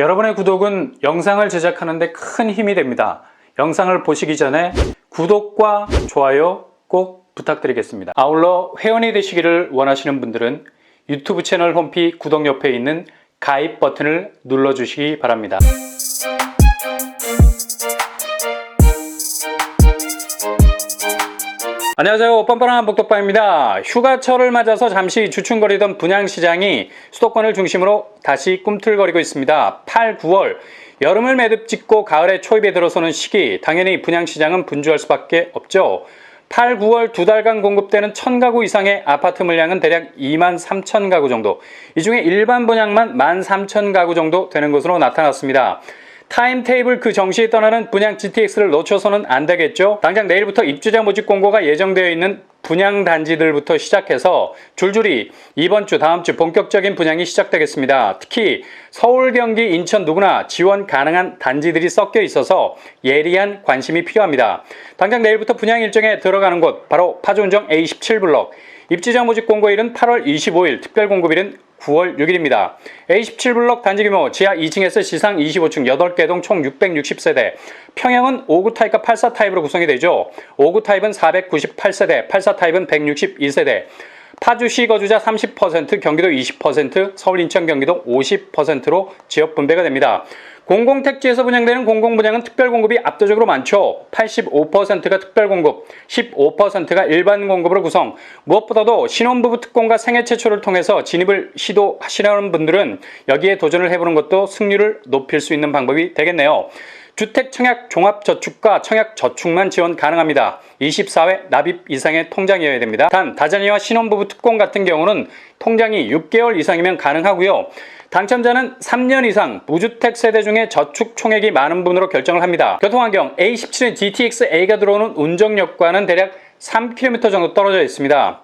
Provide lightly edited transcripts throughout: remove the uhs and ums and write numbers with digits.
여러분의 구독은 영상을 제작하는 데 큰 힘이 됩니다. 영상을 보시기 전에 구독과 좋아요 꼭 부탁드리겠습니다. 아울러 회원이 되시기를 원하시는 분들은 유튜브 채널 홈피 구독 옆에 있는 가입 버튼을 눌러주시기 바랍니다. 안녕하세요. 뻔뻔한 복덕방입니다. 휴가철을 맞아서 잠시 주춤거리던 분양시장이 수도권을 중심으로 다시 꿈틀거리고 있습니다. 8, 9월 여름을 매듭 짓고 가을에 초입에 들어서는 시기, 당연히 분양시장은 분주할 수밖에 없죠. 8, 9월 두 달간 공급되는 1000가구 이상의 아파트 물량은 대략 23,000가구 정도, 이 중에 일반 분양만 13,000가구 정도 되는 것으로 나타났습니다. 타임테이블 그 정시에 떠나는 분양 GTX를 놓쳐서는 안 되겠죠. 당장 내일부터 입주자 모집 공고가 예정되어 있는 분양 단지들부터 시작해서 줄줄이 이번 주, 다음 주 본격적인 분양이 시작되겠습니다. 특히 서울, 경기, 인천 누구나 지원 가능한 단지들이 섞여 있어서 예리한 관심이 필요합니다. 당장 내일부터 분양 일정에 들어가는 곳, 바로 파주운정 A17블럭. 입주자 모집 공고일은 8월 25일, 특별 공급일은 9월 6일입니다. A17블럭 단지 규모 지하 2층에서 지상 25층 8개 동 총 660세대. 평형은 5구 타입과 84 타입으로 구성이 되죠. 5구 타입은 498세대, 84 타입은 162세대. 파주시 거주자 30%, 경기도 20%, 서울, 인천, 경기도 50%로 지역 분배가 됩니다. 공공택지에서 분양되는 공공분양은 특별공급이 압도적으로 많죠. 85%가 특별공급, 15%가 일반 공급으로 구성. 무엇보다도 신혼부부 특공과 생애 최초를 통해서 진입을 시도하시려는 분들은 여기에 도전을 해보는 것도 승률을 높일 수 있는 방법이 되겠네요. 주택 청약 종합저축과 청약저축만 지원 가능합니다. 24회 납입 이상의 통장이어야 됩니다. 단 다자녀와 신혼부부 특공 같은 경우는 통장이 6개월 이상이면 가능하고요. 당첨자는 3년 이상 무주택 세대 중에 저축 총액이 많은 분으로 결정을 합니다. 교통환경 A17은 GTX-A가 들어오는 운정역과는 대략 3km 정도 떨어져 있습니다.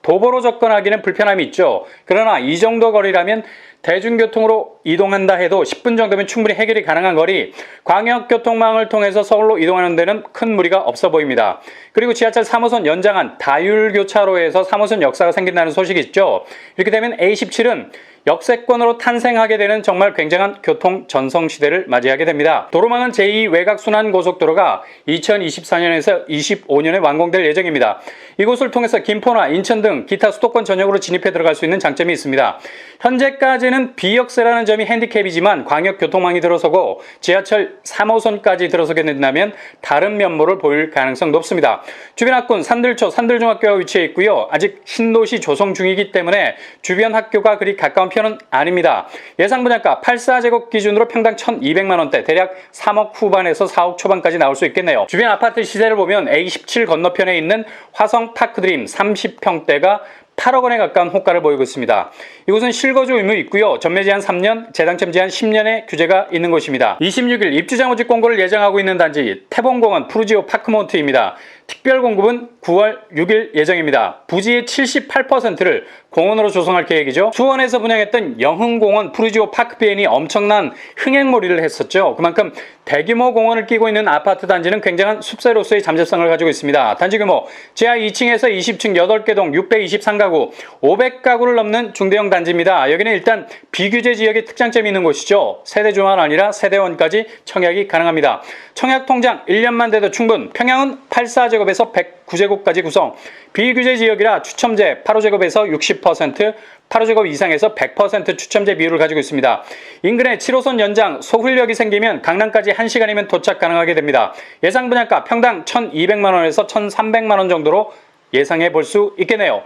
도보로 접근하기는 불편함이 있죠. 그러나 이 정도 거리라면 대중교통으로 이동한다 해도 10분 정도면 충분히 해결이 가능한 거리, 광역교통망을 통해서 서울로 이동하는 데는 큰 무리가 없어 보입니다. 그리고 지하철 3호선 연장한 다율교차로에서 3호선 역사가 생긴다는 소식이 있죠. 이렇게 되면 A17은 역세권으로 탄생하게 되는 정말 굉장한 교통 전성시대를 맞이하게 됩니다. 도로망은 제2 외곽순환고속도로가 2024년에서 25년에 완공될 예정입니다. 이곳을 통해서 김포나 인천 등 기타 수도권 전역으로 진입해 들어갈 수 있는 장점이 있습니다. 현재까지는 비역세라는 점이 핸디캡이지만 광역교통망이 들어서고 지하철 3호선까지 들어서게 된다면 다른 면모를 보일 가능성 높습니다. 주변 학군 산들초, 산들중학교가 위치해 있고요. 아직 신도시 조성 중이기 때문에 주변 학교가 그리 가까운 편은 아닙니다. 예상 분양가 84제곱 기준으로 평당 1,200만원대, 대략 3억 후반에서 4억 초반까지 나올 수 있겠네요. 주변 아파트 시세를 보면 A17 건너편에 있는 화성 파크드림 30평대가 8억 원에 가까운 호가를 보이고 있습니다. 이곳은 실거주 의무 있고요. 전매 제한 3년, 재당첨 제한 10년의 규제가 있는 곳입니다. 26일 입주자 모집 공고를 예정하고 있는 단지 태봉공원 푸르지오 파크몬트입니다. 특별 공급은 9월 6일 예정입니다. 부지의 78%를 공원으로 조성할 계획이죠. 수원에서 분양했던 영흥공원 푸르지오 파크비엔이 엄청난 흥행몰이를 했었죠. 그만큼 대규모 공원을 끼고 있는 아파트 단지는 굉장한 숲세로서의 잠재성을 가지고 있습니다. 단지 규모 지하 2층에서 20층 8개 동 623가구, 500가구를 넘는 중대형 단지입니다. 여기는 일단 비규제 지역의 특장점이 있는 곳이죠. 세대주만 아니라 세대원까지 청약이 가능합니다. 청약 통장 1년만 돼도 충분. 평양은 84제곱에서 109제곱까지 구성. 비규제 지역이라 추첨제 8호제곱에서 60%, 8호제곱 이상에서 100% 추첨제 비율을 가지고 있습니다. 인근에 7호선 연장 소훌역이 생기면 강남까지 1시간이면 도착 가능하게 됩니다. 예상 분양가 평당 1,200만원에서 1,300만원 정도로 예상해 볼 수 있겠네요.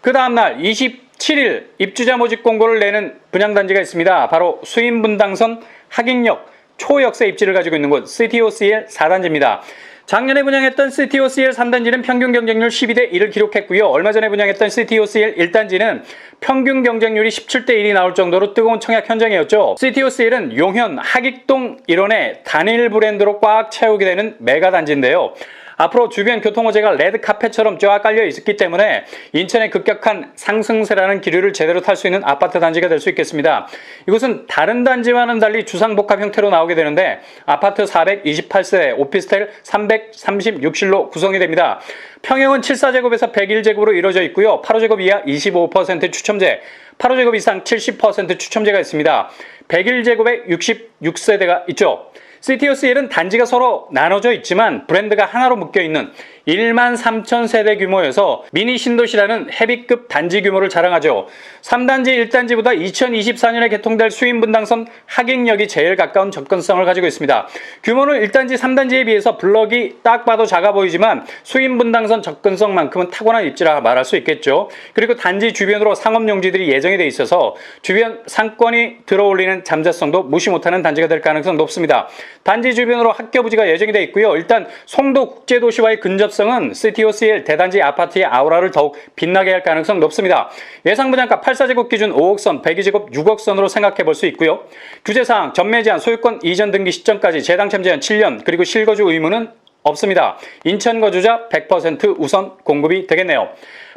그 다음날 27일 입주자 모집 공고를 내는 분양단지가 있습니다. 바로 수인분당선 하객역 초역세 입지를 가지고 있는 곳 CTOCL 4단지입니다. 작년에 분양했던 CTOCL 3단지는 평균 경쟁률 12대 1을 기록했고요. 얼마 전에 분양했던 CTOCL 1단지는 평균 경쟁률이 17대 1이 나올 정도로 뜨거운 청약 현장이었죠. CTOCL은 용현, 하객동 일원의 단일 브랜드로 꽉 채우게 되는 메가 단지인데요. 앞으로 주변 교통호재가 레드카펫처럼 쫙 깔려 있기 때문에 인천의 급격한 상승세라는 기류를 제대로 탈 수 있는 아파트 단지가 될 수 있겠습니다. 이곳은 다른 단지와는 달리 주상복합 형태로 나오게 되는데 아파트 428세대, 오피스텔 336실로 구성이 됩니다. 평형은 74제곱에서 101제곱으로 이루어져 있고요. 8호제곱 이하 25% 추첨제, 8호제곱 이상 70% 추첨제가 있습니다. 101제곱에 66세대가 있죠. CTOCL은 단지가 서로 나눠져 있지만 브랜드가 하나로 묶여있는 13,000세대 규모여서 미니 신도시라는 헤비급 단지 규모를 자랑하죠. 3단지 1단지보다 2024년에 개통될 수인분당선 하객역이 제일 가까운 접근성을 가지고 있습니다. 규모는 1단지, 3단지에 비해서 블럭이 딱 봐도 작아 보이지만 수인분당선 접근성만큼은 타고난 입지라 말할 수 있겠죠. 그리고 단지 주변으로 상업용지들이 예정이 돼 있어서 주변 상권이 들어올리는 잠재성도 무시 못하는 단지가 될 가능성이 높습니다. 단지 주변으로 학교 부지가 예정이 돼 있고요. 일단 송도 국제도시와의 근접성은 CTOCL 대단지 아파트의 아우라를 더욱 빛나게 할 가능성이 높습니다. 예상 분양가 84제곱 기준 5억 선, 102제곱 6억 선으로 생각해 볼 수 있고요. 규제사항, 전매 제한, 소유권 이전 등기 시점까지 재당첨 제한 7년, 그리고 실거주 의무는 없습니다. 인천 거주자 100% 우선 공급이 되겠네요.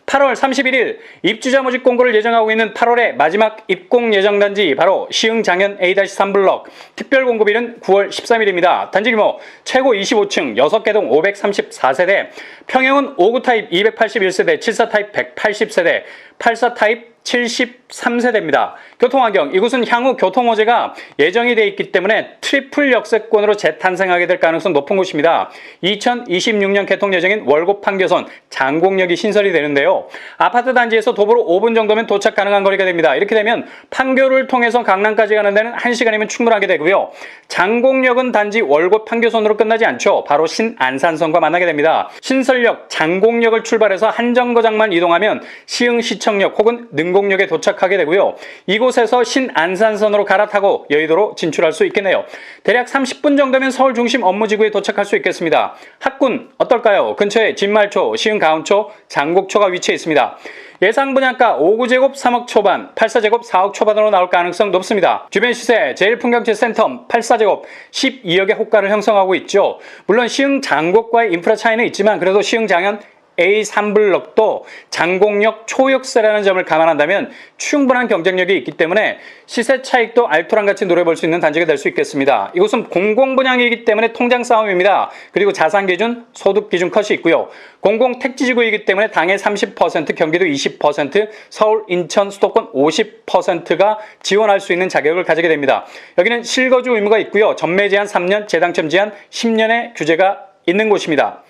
8월 31일 입주자 모집 공고를 예정하고 있는 8월의 마지막 입공 예정 단지 바로 시흥 장현 A-3블럭 특별 공급일은 9월 13일입니다. 단지 규모 최고 25층 6개 동 534세대, 평형은 5구 타입 281세대, 74 타입 180세대, 84 타입 73세대입니다. 교통환경, 이곳은 향후 교통호재가 예정이 되어 있기 때문에 트리플 역세권으로 재탄생하게 될 가능성 높은 곳입니다. 2026년 개통 예정인 월곡 판교선 장곡역이 신설이 되는데요. 아파트 단지에서 도보로 5분 정도면 도착 가능한 거리가 됩니다. 이렇게 되면 판교를 통해서 강남까지 가는 데는 1시간이면 충분하게 되고요. 장곡역은 단지 월곡 판교선으로 끝나지 않죠. 바로 신안산선과 만나게 됩니다. 신설역 장곡역을 출발해서 한정거장만 이동하면 시흥시청역 혹은 능곡역에 도착하게 되고요. 이곳에서 신안산선으로 갈아타고 여의도로 진출할 수 있겠네요. 대략 30분 정도면 서울 중심 업무지구에 도착할 수 있겠습니다. 학군 어떨까요? 근처에 진말초, 시흥 가운초, 장곡초가 위치해 있습니다. 예상 분양가 5구제곱 3억 초반, 84제곱 4억 초반으로 나올 가능성 높습니다. 주변 시세 제일풍경채 센텀 84제곱 12억의 호가를 형성하고 있죠. 물론 시흥 장곡과의 인프라 차이는 있지만 그래도 시흥 장현 A3블럭도 장곡역 초역세라는 점을 감안한다면 충분한 경쟁력이 있기 때문에 시세 차익도 알토란같이 노려볼 수 있는 단지가 될 수 있겠습니다. 이곳은 공공분양이기 때문에 통장 싸움입니다. 그리고 자산기준, 소득기준 컷이 있고요. 공공택지지구이기 때문에 당해 30%, 경기도 20%, 서울, 인천, 수도권 50%가 지원할 수 있는 자격을 가지게 됩니다. 여기는 실거주 의무가 있고요. 전매 제한 3년, 재당첨 제한 10년의 규제가 있는 곳입니다.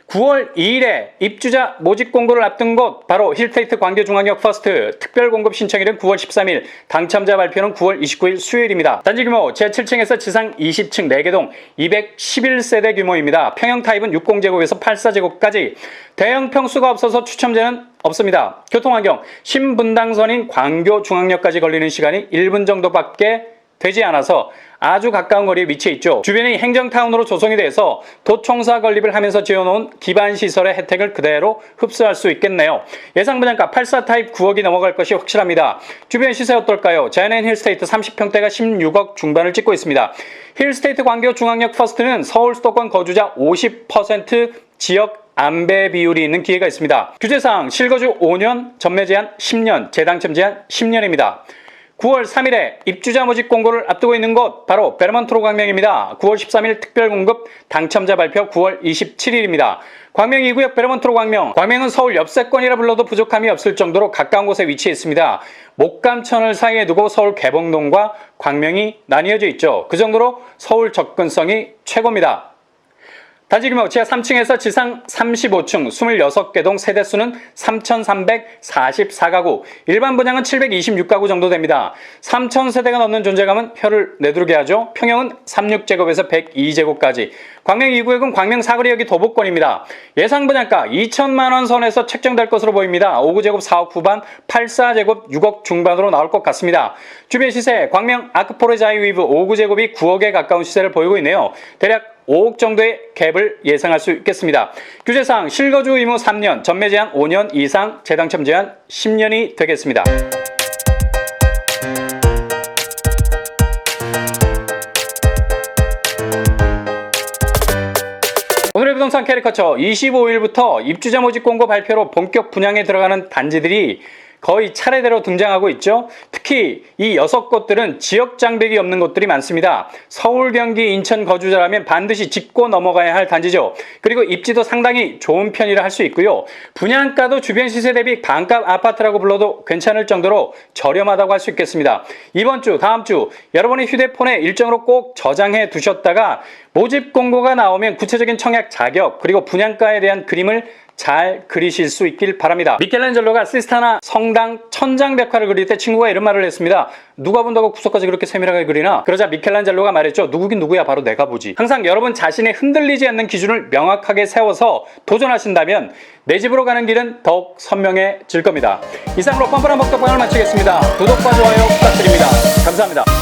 9월 2일에 입주자 모집 공고를 앞둔 곳 바로 힐스테이트 광교중앙역 퍼스트, 특별 공급 신청일은 9월 13일, 당첨자 발표는 9월 29일 수요일입니다. 단지 규모 제7층에서 지상 20층 4개 동 211세대 규모입니다. 평형 타입은 60제곱에서 84제곱까지, 대형 평수가 없어서 추첨제는 없습니다. 교통환경, 신분당선인 광교중앙역까지 걸리는 시간이 1분 정도밖에 되지 않아서 아주 가까운 거리에 위치해 있죠. 주변이 행정타운으로 조성이 돼서 도청사 건립을 하면서 지어놓은 기반시설의 혜택을 그대로 흡수할 수 있겠네요. 예상 분양가 84 타입 9억이 넘어갈 것이 확실합니다. 주변 시세 어떨까요? 자연앤 힐스테이트 30평대가 16억 중반을 찍고 있습니다. 힐스테이트 광교 중앙역 퍼스트는 서울 수도권 거주자 50% 지역 안배 비율이 있는 기회가 있습니다. 규제사항 실거주 5년, 전매 제한 10년, 재당첨 제한 10년입니다. 9월 3일에 입주자 모집 공고를 앞두고 있는 곳 바로 베르몬트로 광명입니다. 9월 13일 특별 공급 당첨자 발표 9월 27일입니다. 광명 2구역 베르몬트로 광명. 광명은 서울 옆세권이라 불러도 부족함이 없을 정도로 가까운 곳에 위치해 있습니다. 목감천을 사이에 두고 서울 개봉동과 광명이 나뉘어져 있죠. 그 정도로 서울 접근성이 최고입니다. 단지 규모 지하 3층에서 지상 35층 26개 동 세대수는 3,344가구, 일반 분양은 726가구 정도 됩니다. 3,000세대가 넘는 존재감은 혀를 내두르게 하죠. 평형은 36제곱에서 102제곱까지. 광명 2구역은 광명 사거리역이 도보권입니다. 예상 분양가 2천만원 선에서 책정될 것으로 보입니다. 5구제곱 4억 후반, 84제곱 6억 중반으로 나올 것 같습니다. 주변 시세 광명 아크포레 자이위브 5구제곱이 9억에 가까운 시세를 보이고 있네요. 대략 5억 정도의 갭을 예상할 수 있겠습니다. 규제사항 실거주 의무 3년, 전매 제한 5년 이상, 재당첨 제한 10년이 되겠습니다. 오늘의 부동산 부동산 캐리커처 25일부터 입주자 모집 공고 발표로 본격 분양에 들어가는 단지들이 거의 차례대로 등장하고 있죠. 특히 이 6곳들은 지역 장벽이 없는 곳들이 많습니다. 서울, 경기, 인천 거주자라면 반드시 짚고 넘어가야 할 단지죠. 그리고 입지도 상당히 좋은 편이라 할 수 있고요. 분양가도 주변 시세 대비 반값 아파트라고 불러도 괜찮을 정도로 저렴하다고 할 수 있겠습니다. 이번 주, 다음 주 여러분이 휴대폰에 일정으로 꼭 저장해 두셨다가 모집 공고가 나오면 구체적인 청약 자격 그리고 분양가에 대한 그림을 잘 그리실 수 있길 바랍니다. 미켈란젤로가 시스타나 성당 천장벽화를 그릴 때 친구가 이런 말을 했습니다. 누가 본다고 구석까지 그렇게 세밀하게 그리나? 그러자 미켈란젤로가 말했죠. 누구긴 누구야, 바로 내가 보지. 항상 여러분 자신의 흔들리지 않는 기준을 명확하게 세워서 도전하신다면 내 집으로 가는 길은 더욱 선명해질 겁니다. 이상으로 뻔뻔한 먹덕방을 마치겠습니다. 구독과 좋아요 부탁드립니다. 감사합니다.